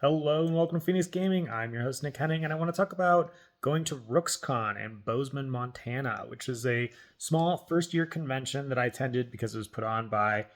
Hello and welcome to Phoenix Gaming. I'm your host Nick Henning, and I want to talk about going to Rookscon in Bozeman, Montana, which is a small first-year convention that I attended because it was put on by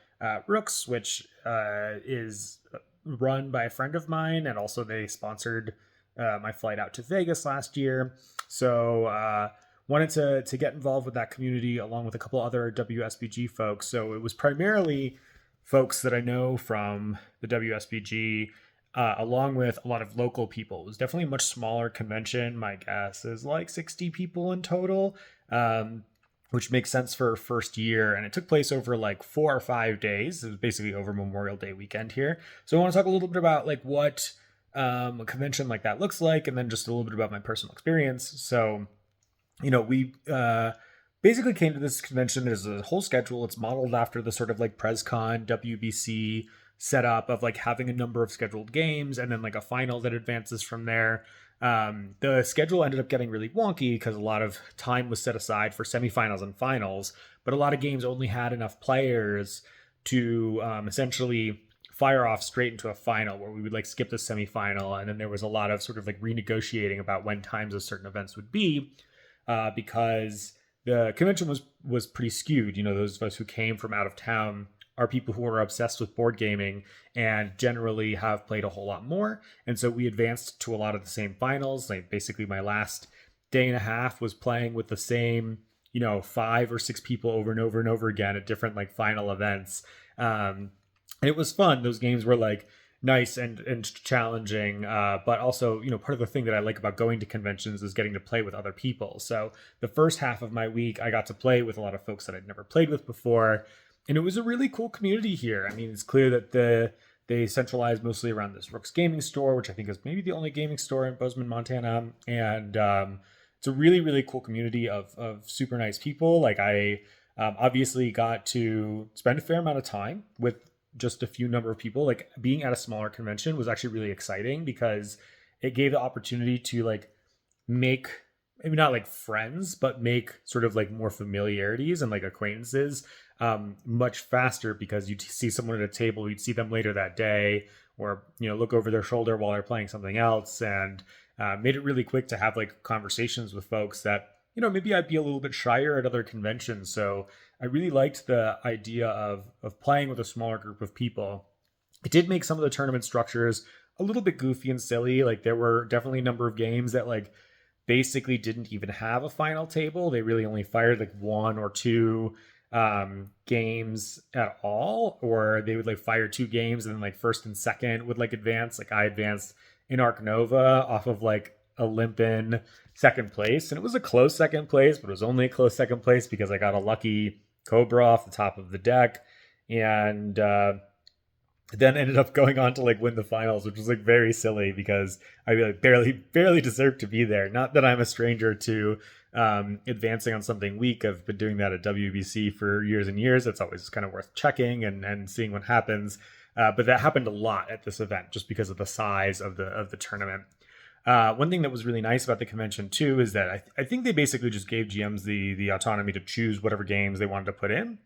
Rooks, which is run by a friend of mine, and also they sponsored my flight out to Vegas last year. So wanted to get involved with that community along with a couple other WSBG folks. So it was primarily folks that I know from the WSBG along with a lot of local people. It was definitely a much smaller convention. My guess is like 60 people in total, which makes sense for a first year. And it took place over like 4 or 5 days. It was basically over Memorial Day weekend here. So I want to talk a little bit about like what a convention like that looks like, and then just a little bit about my personal experience. So, we basically came to this convention. There's a whole schedule. It's modeled after the sort of like PresCon, WBC setup of like having a number of scheduled games and then like a final that advances from there. The schedule ended up getting really wonky because a lot of time was set aside for semifinals and finals, but a lot of games only had enough players to essentially fire off straight into a final where we would like skip the semifinal, and then there was a lot of sort of like renegotiating about when times of certain events would be, because the convention was pretty skewed. Those of us who came from out of town are people who are obsessed with board gaming and generally have played a whole lot more. And so we advanced to a lot of the same finals. Like basically my last day and a half was playing with the same, 5 or 6 people over and over and over again at different like final events. And it was fun. Those games were like nice and challenging, but also, part of the thing that I like about going to conventions is getting to play with other people. So the first half of my week, I got to play with a lot of folks that I'd never played with before. And it was a really cool community here. I mean, it's clear that they centralize mostly around this Rooks gaming store, which I think is maybe the only gaming store in Bozeman, Montana. And it's a really, really cool community of super nice people. Like I obviously got to spend a fair amount of time with just a few number of people. Like being at a smaller convention was actually really exciting because it gave the opportunity to like make, maybe not like friends, but make sort of like more familiarities and like acquaintances much faster, because you'd see someone at a table, you'd see them later that day, or look over their shoulder while they're playing something else, and made it really quick to have like conversations with folks that maybe I'd be a little bit shyer at other conventions. So I really liked the idea of playing with a smaller group of people. It did make some of the tournament structures a little bit goofy and silly. Like there were definitely a number of games that like basically didn't even have a final table. They really only fired like 1 or 2 games at all, or they would like fire 2 games and then like first and second would like advance. Like I advanced in Arc Nova off of like a limp-in second place, and it was a close second place, but it was only a close second place because I got a lucky Cobra off the top of the deck, and then ended up going on to like win the finals, which was like very silly because I like barely deserved to be there. Not that I'm a stranger to advancing on something weak. I've been doing that at WBC for years and years. It's always kind of worth checking and seeing what happens. But that happened a lot at this event just because of the size of the tournament. One thing that was really nice about the convention too is that I think they basically just gave GMs the autonomy to choose whatever games they wanted to put in.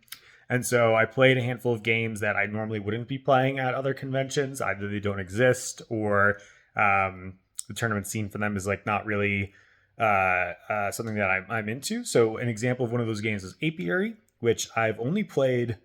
And so I played a handful of games that I normally wouldn't be playing at other conventions. Either they don't exist, or the tournament scene for them is like not really something that I'm into. So an example of one of those games is Apiary, which I've only played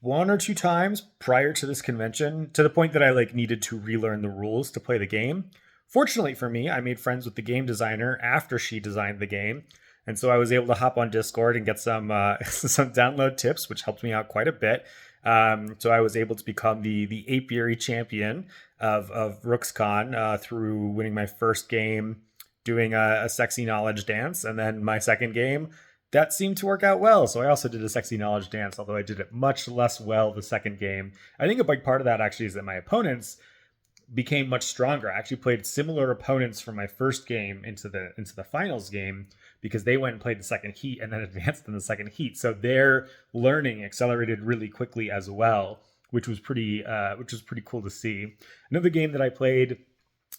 1 or 2 times prior to this convention, to the point that I like needed to relearn the rules to play the game. Fortunately for me, I made friends with the game designer after she designed the game. And so I was able to hop on Discord and get some some download tips, which helped me out quite a bit. So I was able to become the apiary champion of Rookscon through winning my first game, doing a sexy knowledge dance, and then my second game that seemed to work out well. So I also did a sexy knowledge dance, although I did it much less well the second game. I think a big part of that actually is that my opponents became much stronger. I actually played similar opponents from my first game into the finals game, because they went and played the second heat and then advanced in the second heat. So their learning accelerated really quickly as well, which was pretty cool to see. Another game that I played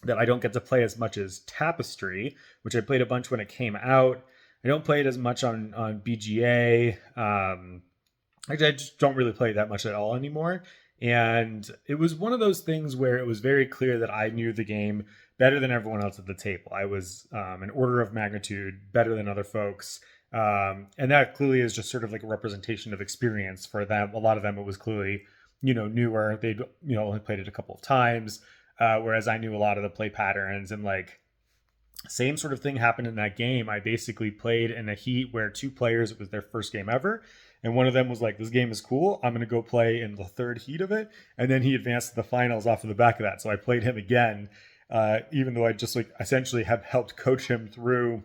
that I don't get to play as much as Tapestry, which I played a bunch when it came out. I don't play it as much on BGA. I just don't really play that much at all anymore. And it was one of those things where it was very clear that I knew the game better than everyone else at the table. I was an order of magnitude better than other folks. And that clearly is just sort of like a representation of experience for them. A lot of them, it was clearly, newer. They'd, only played it a couple of times. Whereas I knew a lot of the play patterns, and like same sort of thing happened in that game. I basically played in a heat where two players, it was their first game ever. And one of them was like, this game is cool. I'm going to go play in the third heat of it. And then he advanced to the finals off of the back of that. So I played him again, even though I just like essentially have helped coach him through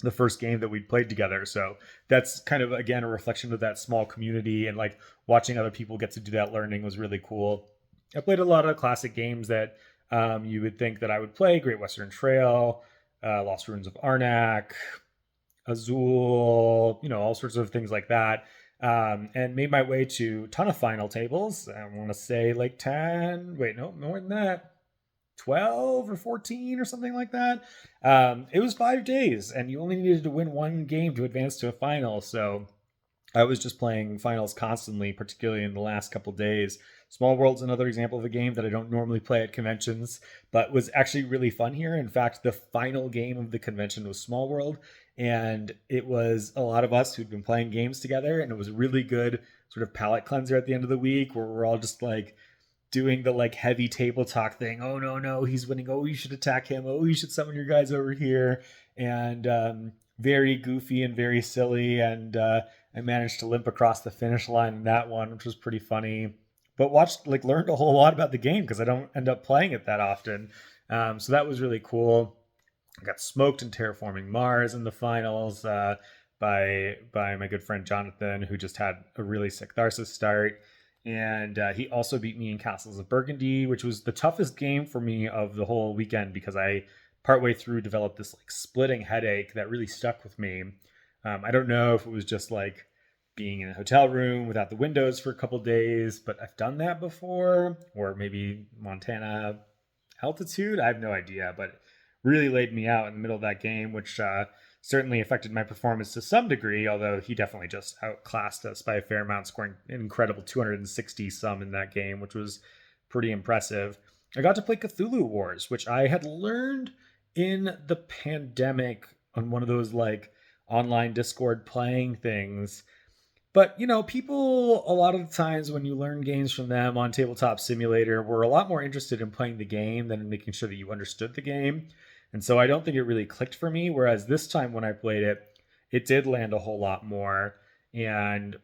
the first game that we'd played together. So that's kind of, again, a reflection of that small community, and like watching other people get to do that learning was really cool. I played a lot of classic games that you would think that I would play: Great Western Trail, Lost Ruins of Arnak, Azul, all sorts of things like that. And made my way to a ton of final tables. I want to say like 10, wait, no, more than that. 12 or 14 or something like that. It was 5 days, and you only needed to win one game to advance to a final. So I was just playing finals constantly, particularly in the last couple days. Small World's another example of a game that I don't normally play at conventions, but was actually really fun here. In fact, the final game of the convention was Small World, and it was a lot of us who'd been playing games together, and it was a really good sort of palate cleanser at the end of the week, where we're all just like doing the like heavy table talk thing. Oh no, no, he's winning. Oh, you should attack him. Oh, you should summon your guys over here. And very goofy and very silly. And I managed to limp across the finish line in that one, which was pretty funny. But learned a whole lot about the game because I don't end up playing it that often. So that was really cool. I got smoked in Terraforming Mars in the finals by my good friend Jonathan, who just had a really sick Tharsis start. And he also beat me in Castles of Burgundy, which was the toughest game for me of the whole weekend because I partway through developed this like splitting headache that really stuck with me. I don't know if it was just like being in a hotel room without the windows for a couple days, but I've done that before, or maybe Montana altitude. I have no idea, but really laid me out in the middle of that game, which certainly affected my performance to some degree, although he definitely just outclassed us by a fair amount, scoring an incredible 260 some in that game, which was pretty impressive. I got to play Cthulhu Wars, which I had learned in the pandemic on one of those like online Discord playing things. But, people a lot of the times when you learn games from them on Tabletop Simulator were a lot more interested in playing the game than in making sure that you understood the game. And so I don't think it really clicked for me. Whereas this time when I played it, it did land a whole lot more. And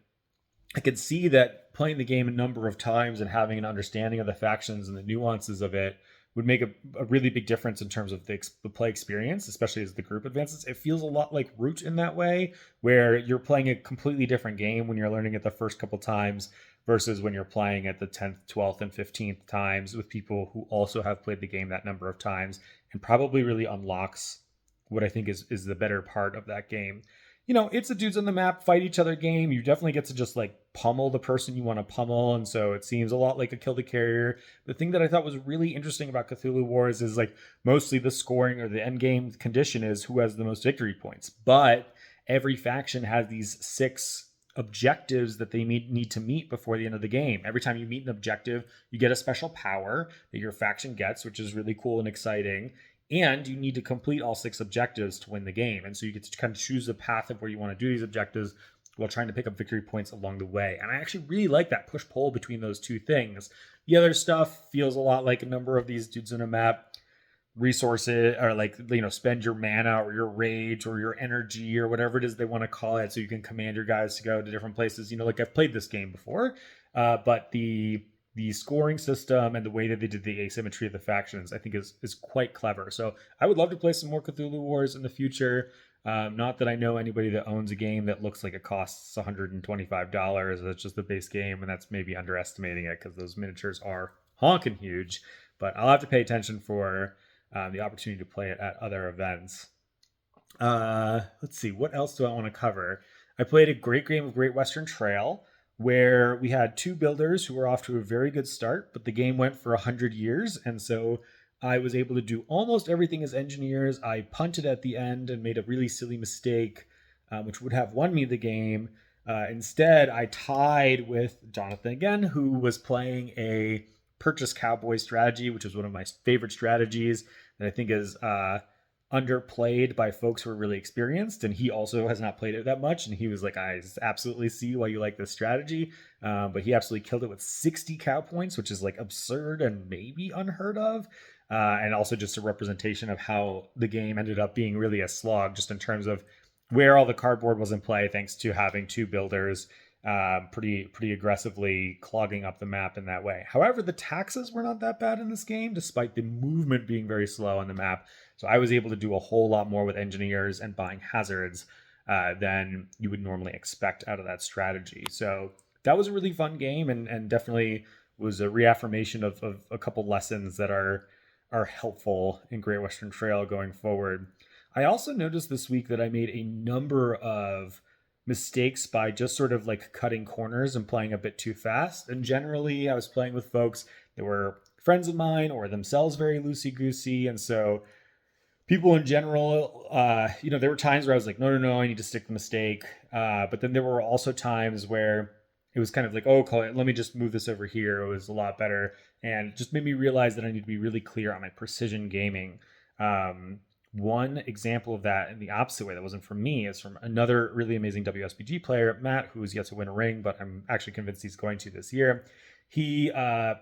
I could see that playing the game a number of times and having an understanding of the factions and the nuances of it would make a really big difference in terms of the play experience, especially as the group advances. It feels a lot like Root in that way, where you're playing a completely different game when you're learning it the first couple times versus when you're playing it the 10th, 12th, and 15th times with people who also have played the game that number of times, and probably really unlocks what I think is the better part of that game. It's a dudes on the map fight each other game. You definitely get to just like pummel the person you want to pummel. And so it seems a lot like a Kill the Carrier. The thing that I thought was really interesting about Cthulhu Wars is like mostly the scoring or the end game condition is who has the most victory points. But every faction has these 6 objectives that they need to meet before the end of the game. Every time you meet an objective, you get a special power that your faction gets, which is really cool and exciting. And you need to complete all 6 objectives to win the game. And so you get to kind of choose the path of where you want to do these objectives while trying to pick up victory points along the way. And I actually really like that push-pull between those two things. The other stuff feels a lot like a number of these dudes in a map resources, or like, spend your mana or your rage or your energy or whatever it is they want to call it, so you can command your guys to go to different places. Like I've played this game before, but the scoring system and the way that they did the asymmetry of the factions, I think is quite clever. So I would love to play some more Cthulhu Wars in the future. Not that I know anybody that owns a game that looks like it costs $125. That's just the base game, and that's maybe underestimating it because those miniatures are honking huge. But I'll have to pay attention for the opportunity to play it at other events. Let's see, what else do I want to cover? I played a great game of Great Western Trail, where we had 2 builders who were off to a very good start, but the game went for 100 years. And so I was able to do almost everything as engineers. I punted at the end and made a really silly mistake, which would have won me the game. Instead, I tied with Jonathan again, who was playing a purchase cowboy strategy, which is one of my favorite strategies that I think is underplayed by folks who are really experienced. And he also has not played it that much. And he was like, I absolutely see why you like this strategy. But he absolutely killed it with 60 cow points, which is like absurd and maybe unheard of. And also just a representation of how the game ended up being really a slog, just in terms of where all the cardboard was in play, thanks to having two builders pretty aggressively clogging up the map in that way. However, the taxes were not that bad in this game, despite the movement being very slow on the map. So I was able to do a whole lot more with engineers and buying hazards than you would normally expect out of that strategy. So that was a really fun game, and definitely was a reaffirmation of a couple lessons that are helpful in Great Western Trail going forward. I also noticed this week that I made a number of mistakes by just sort of like cutting corners and playing a bit too fast. And generally, I was playing with folks that were friends of mine or themselves very loosey goosey. And so people in general, there were times where I was like, no, no, no, I need to stick the mistake. But then there were also times where it was kind of like, oh, let me just move this over here. It was a lot better. And it just made me realize that I need to be really clear on my precision gaming. One example of that in the opposite way that wasn't from me is from another really amazing WSBG player, Matt, who's yet to win a ring, but I'm actually convinced he's going to this year. He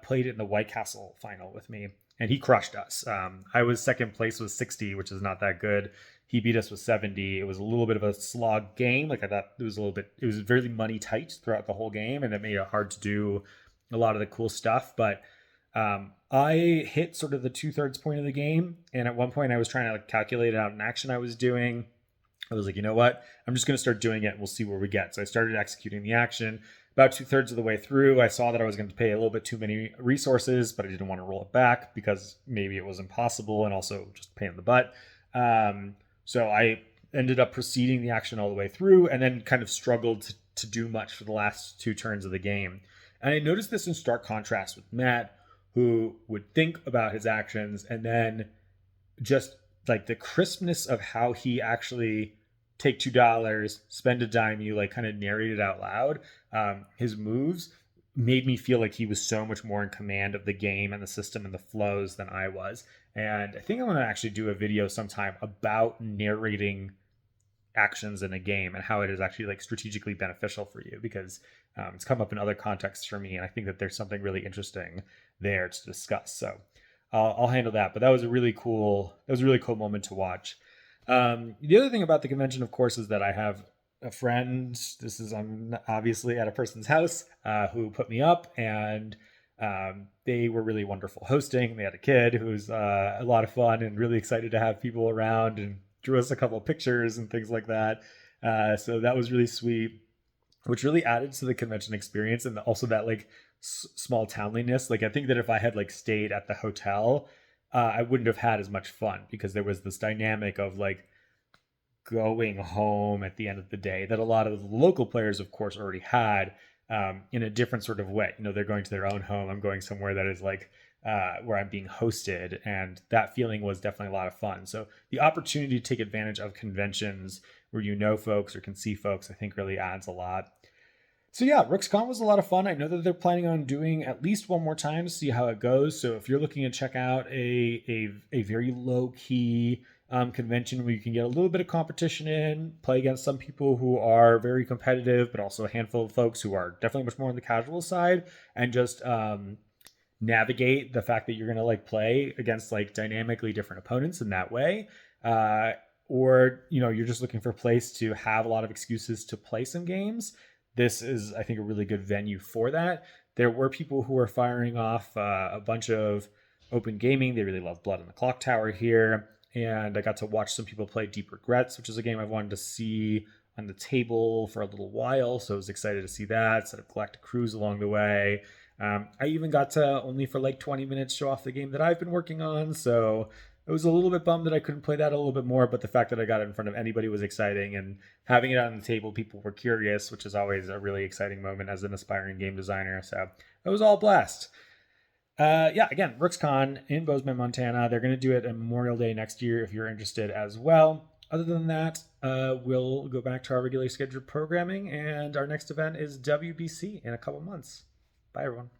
played it in the White Castle final with me, and he crushed us. I was second place with 60, which is not that good. He beat us with 70. It was a little bit of a slog game. Like I thought it was very money tight throughout the whole game, and it made it hard to do a lot of the cool stuff. But I hit sort of the 2/3 point of the game, and at one point I was trying to like calculate out an action I was doing. I was like, you know what? I'm just going to start doing it, and we'll see where we get. So I started executing the action. About 2/3 of the way through, I saw that I was going to pay a little bit too many resources, but I didn't want to roll it back because maybe it was impossible and also just a pain in the butt. So I ended up proceeding the action all the way through, and then kind of struggled to do much for the last two turns of the game. And I noticed this in stark contrast with Matt, who would think about his actions and then just like the crispness of how he actually take $2, spend a dime, you like kind of narrate it out loud. His moves made me feel like he was so much more in command of the game and the system and the flows than I was. And I think I'm going to actually do a video sometime about narrating actions in a game and how it is actually like strategically beneficial for you, because it's come up in other contexts for me, and I think that there's something really interesting there to discuss. So I'll handle that. But that was a really cool moment to watch. The other thing about the convention, of course, is that I have a friend. I'm obviously at a person's house who put me up, and they were really wonderful hosting. They had a kid who's a lot of fun and really excited to have people around, and drew us a couple of pictures and things like that. So that was really sweet, which really added to the convention experience, and also that like small townliness. Like I think that if I had like stayed at the hotel, I wouldn't have had as much fun, because there was this dynamic of like going home at the end of the day that a lot of the local players, of course, already had, in a different sort of way. They're going to their own home. I'm going somewhere that is like where I'm being hosted, and that feeling was definitely a lot of fun. So the opportunity to take advantage of conventions where you know folks or can see folks, I think really adds a lot. So yeah, Rookscon was a lot of fun. I know that they're planning on doing at least one more time to see how it goes. So if you're looking to check out a very low key convention where you can get a little bit of competition in, play against some people who are very competitive, but also a handful of folks who are definitely much more on the casual side, and just navigate the fact that you're going to like play against like dynamically different opponents in that way. Or you're just looking for a place to have a lot of excuses to play some games. This is, I think, a really good venue for that. There were people who were firing off a bunch of open gaming. They really love Blood on the Clock Tower here. And I got to watch some people play Deep Regrets, which is a game I've wanted to see on the table for a little while. So I was excited to see that. Set up Galactic Cruise along the way. I even got to only for like 20 minutes show off the game that I've been working on. So I was a little bit bummed that I couldn't play that a little bit more, but the fact that I got it in front of anybody was exciting, and having it on the table, people were curious, which is always a really exciting moment as an aspiring game designer. So it was all a blast. Again, Rookscon in Bozeman, Montana. They're going to do it on Memorial Day next year if you're interested as well. Other than that, we'll go back to our regularly scheduled programming, and our next event is WBC in a couple months. Bye, everyone.